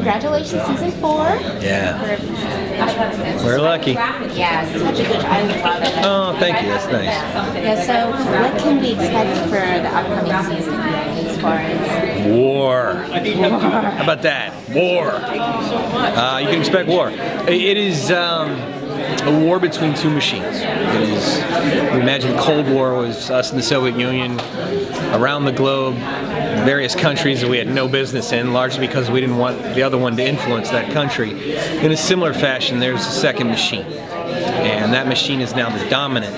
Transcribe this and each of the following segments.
congratulations, season 4. Yeah. We're lucky. Yeah, such a good show. I love it. Oh, thank you. That's nice. Yeah, so what can we expect for the upcoming season as far as War. How about that? War. You can expect war. It is a war between two machines. It is. We imagine the Cold War was us and the Soviet Union around the globe, various countries that we had no business in, largely because we didn't want the other one to influence that country. In a similar fashion, there's a second machine, and that machine is now the dominant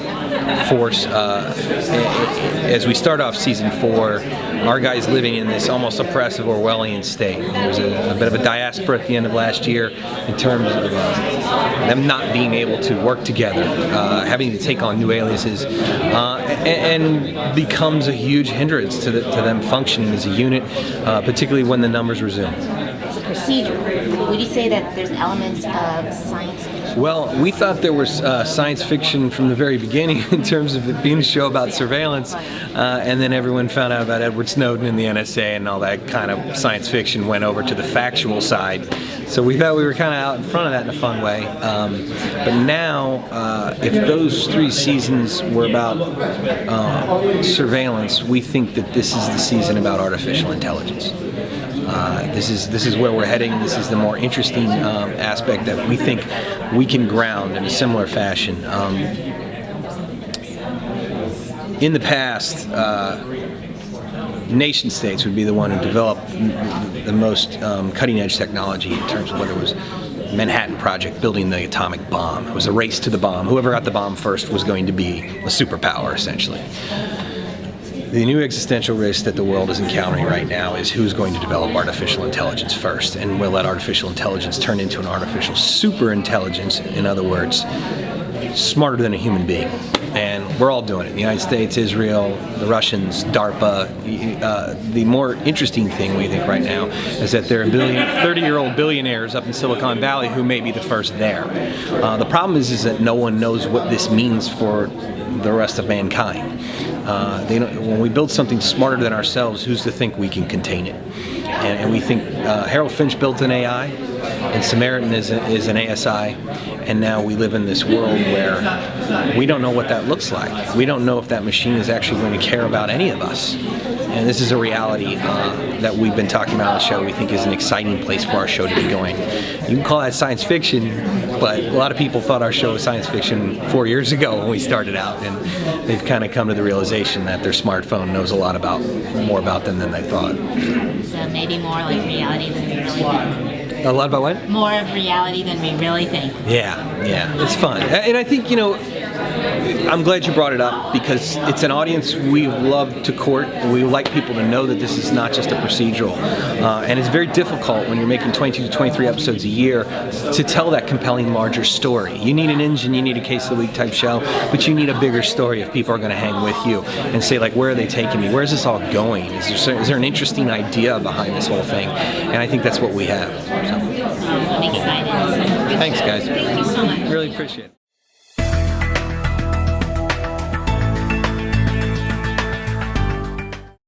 force. As we start off season 4, our guys living in this almost oppressive Orwellian state. There was a bit of a diaspora at the end of last year in terms of them not being able to work together, having to take on new aliases, and becomes a huge hindrance to them functioning as a unit, particularly when the numbers resume. procedure? Would you say that there's elements of science fiction? Well, we thought there was science fiction from the very beginning in terms of it being a show about surveillance, and then everyone found out about Edward Snowden and the NSA, and all that kind of science fiction went over to the factual side. So we thought we were kind of out in front of that in a fun way. But now, if those 3 seasons were about surveillance, we think that this is the season about artificial intelligence. This is where we're heading. This is the more interesting aspect that we think we can ground in a similar fashion. In the past, nation states would be the one who developed the most cutting-edge technology in terms of whether it was Manhattan Project, building the atomic bomb. It was a race to the bomb. Whoever got the bomb first was going to be a superpower, essentially. The new existential risk that the world is encountering right now is who's going to develop artificial intelligence first, and will that artificial intelligence turn into an artificial superintelligence, in other words, smarter than a human being. And we're all doing it. The United States, Israel, the Russians, DARPA. The more interesting thing we think right now is that there are 30-year-old billionaires up in Silicon Valley who may be the first there. The problem is that no one knows what this means for the rest of mankind. When we build something smarter than ourselves, who's to think we can contain it? And we think Harold Finch built an AI, and Samaritan is an ASI, and now we live in this world where we don't know what that looks like. We don't know if that machine is actually going to care about any of us. And this is a reality that we've been talking about on the show. We think is an exciting place for our show to be going. You can call that science fiction, but a lot of people thought our show was science fiction 4 years ago when we started out, and they've kind of come to the realization that their smartphone knows a lot more about them than they thought. So maybe more like reality than we really think. A lot about what? More of reality than we really think. Yeah, it's fun. And I think, I'm glad you brought it up, because it's an audience we love to court, and we like people to know that this is not just a procedural. And it's very difficult when you're making 22 to 23 episodes a year to tell that compelling larger story. You need an engine, you need a case of the week type show, but you need a bigger story if people are going to hang with you and say, like, where are they taking me? Where's this all going? Is there an interesting idea behind this whole thing? And I think that's what we have. So. I'm excited. Thanks, guys. Thank you so much. Really appreciate it.